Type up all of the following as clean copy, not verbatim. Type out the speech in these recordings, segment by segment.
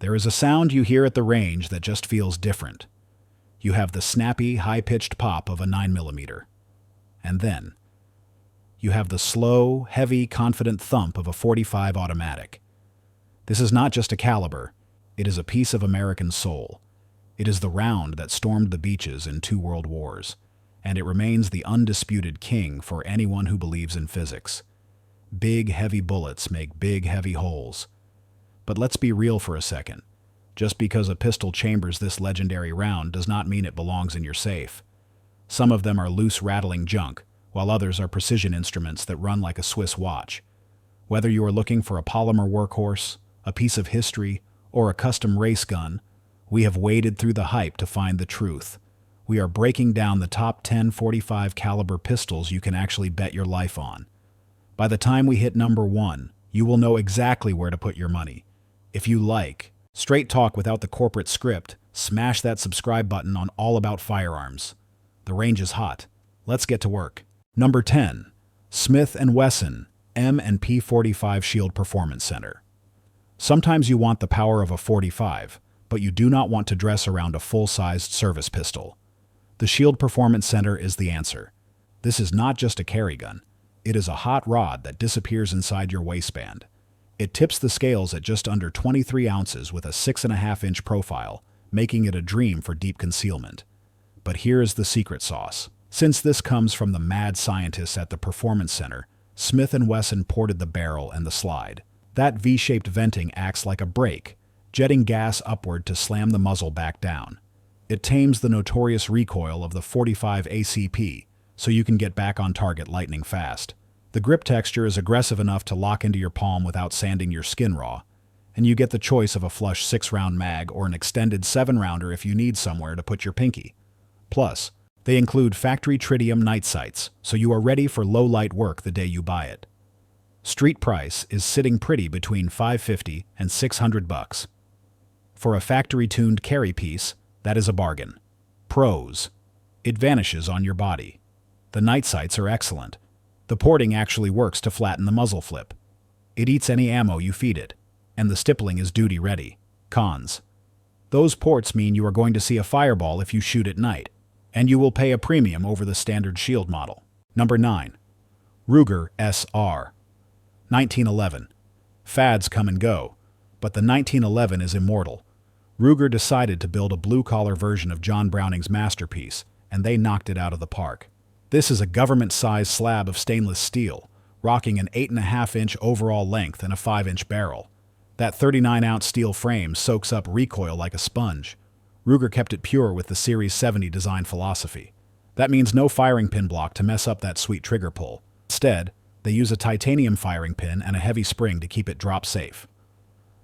There is a sound you hear at the range that just feels different. You have the snappy, high-pitched pop of a 9mm. And then, you have the slow, heavy, confident thump of a .45 automatic. This is not just a caliber, it is a piece of American soul. It is the round that stormed the beaches in 2 world wars, and it remains the undisputed king for anyone who believes in physics. Big, heavy bullets make big, heavy holes. But let's be real for a second. Just because a pistol chambers this legendary round does not mean it belongs in your safe. Some of them are loose, rattling junk, while others are precision instruments that run like a Swiss watch. Whether you are looking for a polymer workhorse, a piece of history, or a custom race gun, we have waded through the hype to find the truth. We are breaking down the top 10 .45 caliber pistols you can actually bet your life on. By the time we hit number 1, you will know exactly where to put your money. If you like straight talk without the corporate script, smash that subscribe button on All About Firearms. The range is hot. Let's get to work. Number 10. Smith & Wesson M&P 45 Shield Performance Center. Sometimes you want the power of a .45, but you do not want to dress around a full-sized service pistol. The Shield Performance Center is the answer. This is not just a carry gun. It is a hot rod that disappears inside your waistband. It tips the scales at just under 23 ounces with a 6.5-inch profile, making it a dream for deep concealment. But here is the secret sauce. Since this comes from the mad scientists at the Performance Center, Smith & Wesson ported the barrel and the slide. That V-shaped venting acts like a brake, jetting gas upward to slam the muzzle back down. It tames the notorious recoil of the .45 ACP, so you can get back on target lightning fast. The grip texture is aggressive enough to lock into your palm without sanding your skin raw, and you get the choice of a flush 6-round mag or an extended 7-rounder if you need somewhere to put your pinky. Plus, they include factory tritium night sights, so you are ready for low-light work the day you buy it. Street price is sitting pretty between $550 and $600. For a factory-tuned carry piece, that is a bargain. Pros: it vanishes on your body. The night sights are excellent. The porting actually works to flatten the muzzle flip. It eats any ammo you feed it, and the stippling is duty-ready. Cons: those ports mean you are going to see a fireball if you shoot at night, and you will pay a premium over the standard shield model. Number 9. Ruger SR 1911. Fads come and go, but the 1911 is immortal. Ruger decided to build a blue-collar version of John Browning's masterpiece, and they knocked it out of the park. This is a government-sized slab of stainless steel, rocking an 8.5-inch overall length and a 5-inch barrel. That 39-ounce steel frame soaks up recoil like a sponge. Ruger kept it pure with the Series 70 design philosophy. That means no firing pin block to mess up that sweet trigger pull. Instead, they use a titanium firing pin and a heavy spring to keep it drop safe.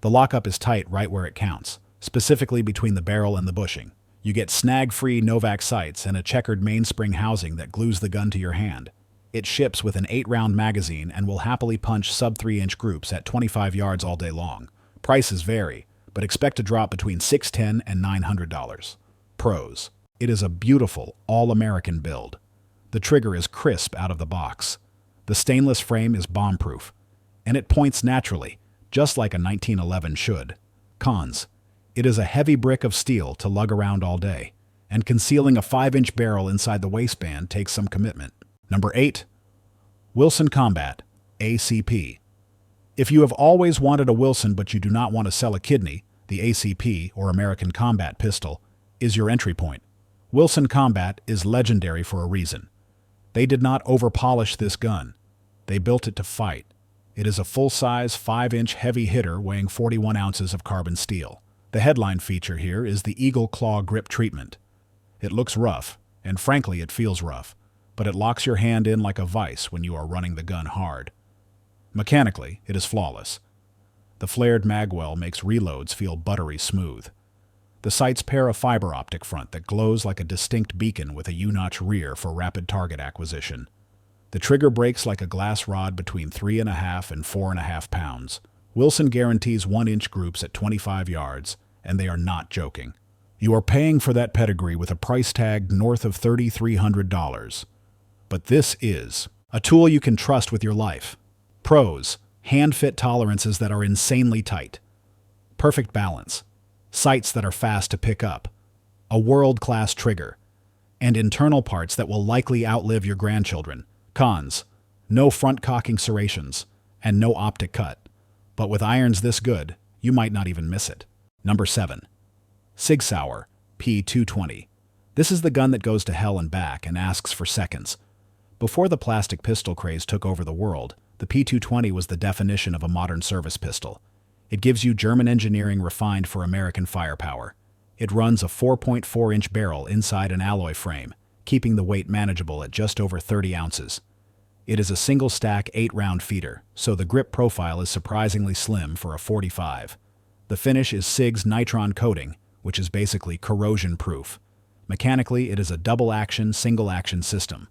The lockup is tight right where it counts, specifically between the barrel and the bushing. You get snag-free Novak sights and a checkered mainspring housing that glues the gun to your hand. It ships with an 8-round magazine and will happily punch sub-3-inch groups at 25 yards all day long. Prices vary, but expect to drop between $610 and $900. Pros: it is a beautiful, all-American build. The trigger is crisp out of the box. The stainless frame is bomb-proof, and it points naturally, just like a 1911 should. Cons: it is a heavy brick of steel to lug around all day, and concealing a 5-inch barrel inside the waistband takes some commitment. Number 8. Wilson Combat ACP. If you have always wanted a Wilson but you do not want to sell a kidney, the ACP, or American Combat Pistol, is your entry point. Wilson Combat is legendary for a reason. They did not over-polish this gun. They built it to fight. It is a full-size 5-inch heavy hitter weighing 41 ounces of carbon steel. The headline feature here is the Eagle Claw grip treatment. It looks rough, and frankly it feels rough, but it locks your hand in like a vise when you are running the gun hard. Mechanically, it is flawless. The flared magwell makes reloads feel buttery smooth. The sights pair a fiber optic front that glows like a distinct beacon with a U-notch rear for rapid target acquisition. The trigger breaks like a glass rod between 3.5 and 4.5 pounds. Wilson guarantees 1-inch groups at 25 yards, and they are not joking. You are paying for that pedigree with a price tag north of $3,300. But this is a tool you can trust with your life. Pros: hand fit tolerances that are insanely tight. perfect balance, sights that are fast to pick up, a world-class trigger, and internal parts that will likely outlive your grandchildren. Cons: no front cocking serrations, and no optic cut. But with irons this good, you might not even miss it. Number 7. SIG Sauer P220. This is the gun that goes to hell and back and asks for seconds. Before the plastic pistol craze took over the world, the P220 was the definition of a modern service pistol. It gives you German engineering refined for American firepower. It runs a 4.4-inch barrel inside an alloy frame, keeping the weight manageable at just over 30 ounces. It is a single-stack 8-round feeder, so the grip profile is surprisingly slim for a .45. The finish is SIG's nitron coating, which is basically corrosion-proof. Mechanically, it is a double-action, single-action system.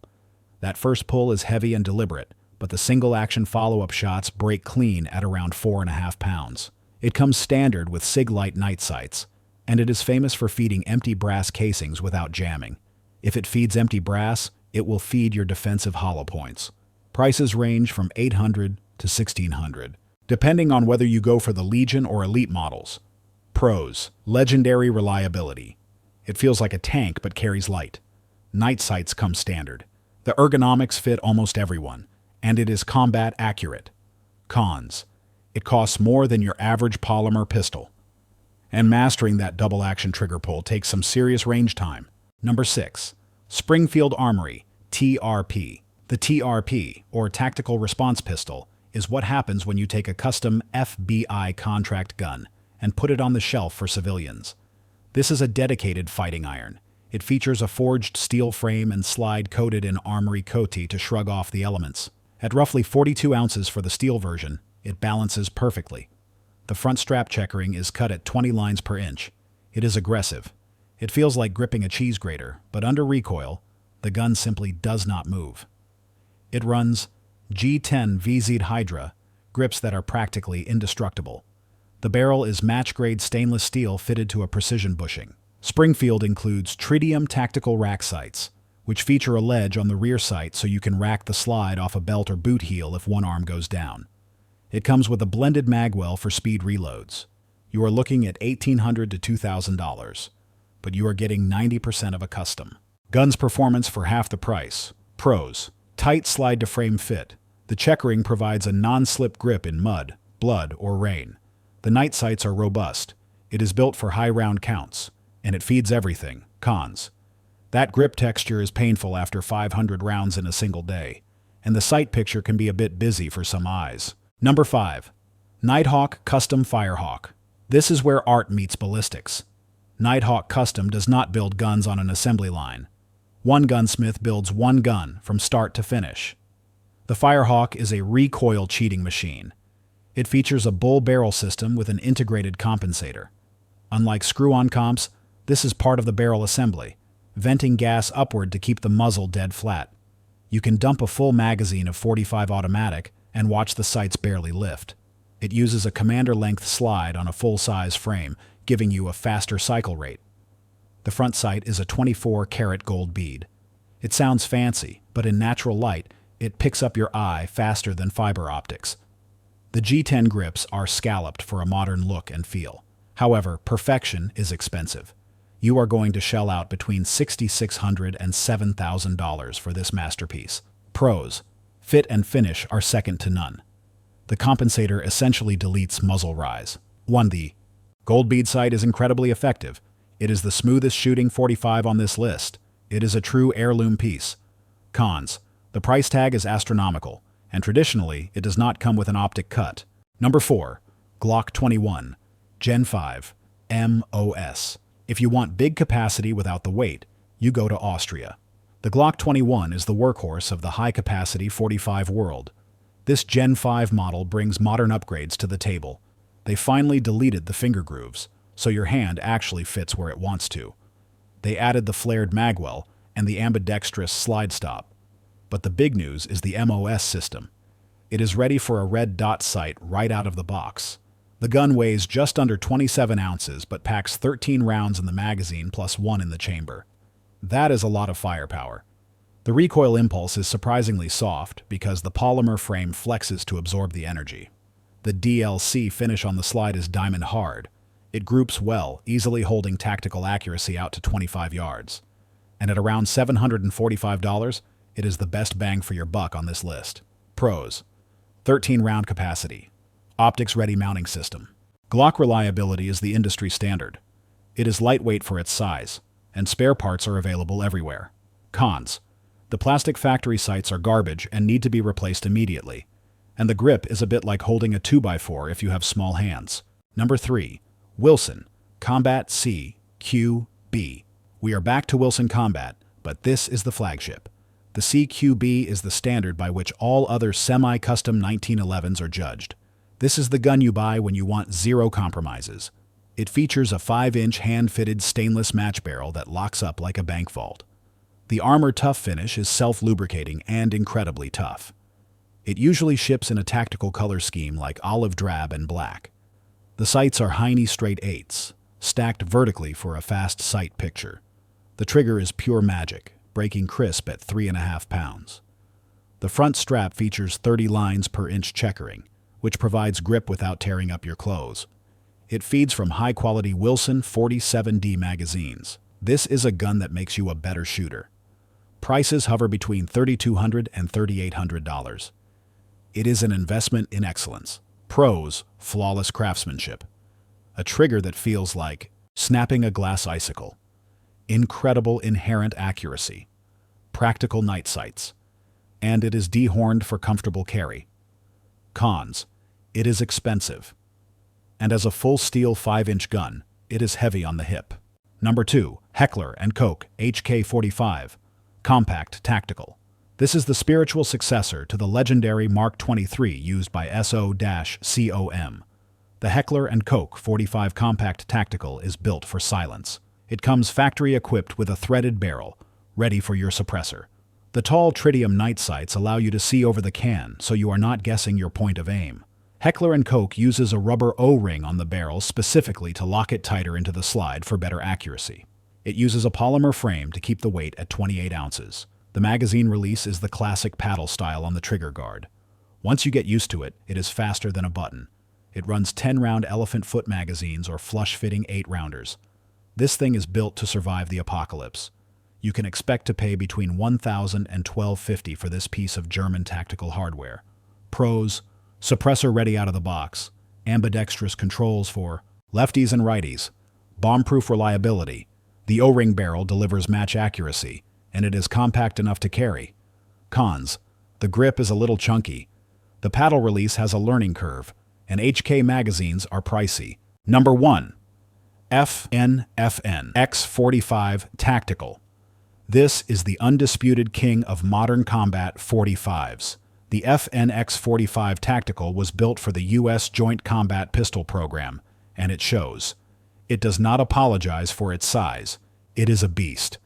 That first pull is heavy and deliberate, but the single-action follow-up shots break clean at around 4.5 pounds. It comes standard with SIG Light night sights, and it is famous for feeding empty brass casings without jamming. If it feeds empty brass, it will feed your defensive hollow points. Prices range from $800 to $1,600, depending on whether you go for the Legion or Elite models. Pros: legendary reliability. It feels like a tank but carries light. Night sights come standard. The ergonomics fit almost everyone, and it is combat accurate. Cons: it costs more than your average polymer pistol, and mastering that double-action trigger pull takes some serious range time. Number 6. Springfield Armory TRP. The TRP, or Tactical Response Pistol, is what happens when you take a custom FBI contract gun and put it on the shelf for civilians. This is a dedicated fighting iron. It features a forged steel frame and slide coated in Armory Koch to shrug off the elements. At roughly 42 ounces for the steel version, it balances perfectly. The front strap checkering is cut at 20 lines per inch. It is aggressive. It feels like gripping a cheese grater, but under recoil, the gun simply does not move. It runs G10 VZ Hydra, grips that are practically indestructible. The barrel is match-grade stainless steel fitted to a precision bushing. Springfield includes tritium tactical rack sights, which feature a ledge on the rear sight so you can rack the slide off a belt or boot heel if one arm goes down. It comes with a blended magwell for speed reloads. You are looking at $1,800 to $2,000, but you are getting 90% of a custom. Gun's performance for half the price. Pros: tight slide-to-frame fit. The checkering provides a non-slip grip in mud, blood, or rain. The night sights are robust. It is built for high round counts, and it feeds everything. Cons: that grip texture is painful after 500 rounds in a single day, and the sight picture can be a bit busy for some eyes. Number 5. Nighthawk Custom Firehawk. This is where art meets ballistics. Nighthawk Custom does not build guns on an assembly line. One gunsmith builds one gun from start to finish. The Firehawk is a recoil cheating machine. It features a bull barrel system with an integrated compensator. Unlike screw-on comps, this is part of the barrel assembly, venting gas upward to keep the muzzle dead flat. You can dump a full magazine of .45 automatic and watch the sights barely lift. It uses a commander-length slide on a full-size frame, giving you a faster cycle rate. The front sight is a 24-karat gold bead. It sounds fancy, but in natural light, it picks up your eye faster than fiber optics. The G10 grips are scalloped for a modern look and feel. However, perfection is expensive. You are going to shell out between $6,600 and $7,000 for this masterpiece. Pros: fit and finish are second to none. The compensator essentially deletes muzzle rise. 1. The gold bead sight is incredibly effective. It is the smoothest shooting .45 on this list. It is a true heirloom piece. Cons: the price tag is astronomical, and traditionally it does not come with an optic cut. Number 4. Glock 21 Gen 5 MOS. If you want big capacity without the weight, you go to Austria. The Glock 21 is the workhorse of the high-capacity .45 world. This Gen 5 model brings modern upgrades to the table. They finally deleted the finger grooves, so your hand actually fits where it wants to. They added the flared magwell and the ambidextrous slide stop. But the big news is the MOS system. It is ready for a red dot sight right out of the box. The gun weighs just under 27 ounces but packs 13 rounds in the magazine plus 1 in the chamber. That is a lot of firepower. The recoil impulse is surprisingly soft because the polymer frame flexes to absorb the energy. The DLC finish on the slide is diamond hard, It groups well, easily holding tactical accuracy out to 25 yards. And at around $745, it is the best bang for your buck on this list. Pros: 13-round capacity. Optics-ready mounting system. Glock reliability is the industry standard. It is lightweight for its size, and spare parts are available everywhere. Cons: the plastic factory sights are garbage and need to be replaced immediately, and the grip is a bit like holding a 2x4 if you have small hands. Number 3. Wilson Combat CQB. We are back to Wilson Combat, but this is the flagship. The CQB is the standard by which all other semi-custom 1911s are judged. This is the gun you buy when you want zero compromises. It features a 5-inch hand-fitted stainless match barrel that locks up like a bank vault. The armor tough finish is self-lubricating and incredibly tough. It usually ships in a tactical color scheme like olive drab and black. The sights are Heine straight 8s, stacked vertically for a fast sight picture. The trigger is pure magic, breaking crisp at 3.5 pounds. The front strap features 30 lines per inch checkering, which provides grip without tearing up your clothes. It feeds from high-quality Wilson 47D magazines. This is a gun that makes you a better shooter. Prices hover between $3,200 and $3,800. It is an investment in excellence. Pros: flawless craftsmanship. A trigger that feels like snapping a glass icicle. Incredible inherent accuracy. Practical night sights. And it is dehorned for comfortable carry. Cons: it is expensive. And as a full steel 5-inch gun, it is heavy on the hip. Number 2. Heckler & Koch HK-45 Compact Tactical. This is the spiritual successor to the legendary Mark 23 used by SO-COM. The Heckler & Koch 45 Compact Tactical is built for silence. It comes factory equipped with a threaded barrel, ready for your suppressor. The tall tritium night sights allow you to see over the can, so you are not guessing your point of aim. Heckler & Koch uses a rubber O-ring on the barrel specifically to lock it tighter into the slide for better accuracy. It uses a polymer frame to keep the weight at 28 ounces. The magazine release is the classic paddle style on the trigger guard. Once you get used to it, it is faster than a button. It runs 10-round elephant foot magazines or flush-fitting 8-rounders. This thing is built to survive the apocalypse. You can expect to pay between $1,000 and $1,250 for this piece of German tactical hardware. Pros: suppressor ready out of the box, ambidextrous controls for lefties and righties, bombproof reliability. The O-ring barrel delivers match accuracy, and it is compact enough to carry. Cons: the grip is a little chunky. The paddle release has a learning curve, and HK magazines are pricey. Number 1. FNX-45 Tactical. This is the undisputed king of modern combat 45s. The FNX-45 Tactical was built for the U.S. Joint Combat Pistol Program, and it shows. It does not apologize for its size. It is a beast.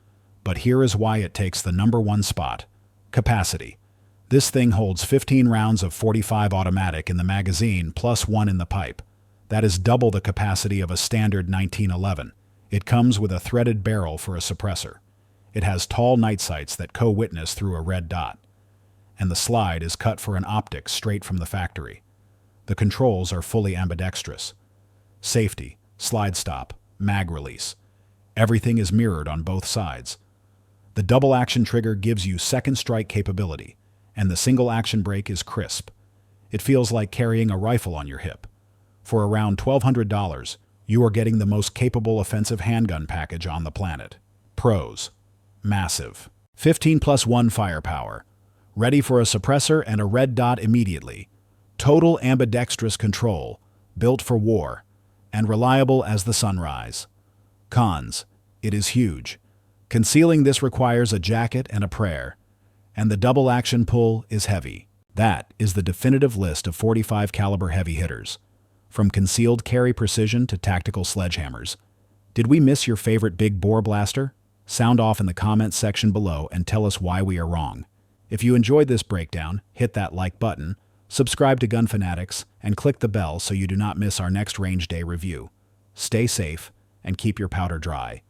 But here is why it takes the number 1 spot. Capacity. This thing holds 15 rounds of 45 automatic in the magazine plus 1 in the pipe. That is double the capacity of a standard 1911. It comes with a threaded barrel for a suppressor. It has tall night sights that co-witness through a red dot. And the slide is cut for an optic straight from the factory. The controls are fully ambidextrous. Safety, slide stop, mag release. Everything is mirrored on both sides. The double action trigger gives you second strike capability, and the single action brake is crisp. It feels like carrying a rifle on your hip. For around $1,200, you are getting the most capable offensive handgun package on the planet. Pros: massive. 15+1 firepower. Ready for a suppressor and a red dot immediately. Total ambidextrous control, built for war, and reliable as the sunrise. Cons: it is huge. Concealing this requires a jacket and a prayer, and the double action pull is heavy. That is the definitive list of 45 caliber heavy hitters. From concealed carry precision to tactical sledgehammers. Did we miss your favorite big bore blaster? Sound off in the comments section below and tell us why we are wrong. If you enjoyed this breakdown, hit that like button, subscribe to Gun Fanatics, and click the bell so you do not miss our next range day review. Stay safe and keep your powder dry.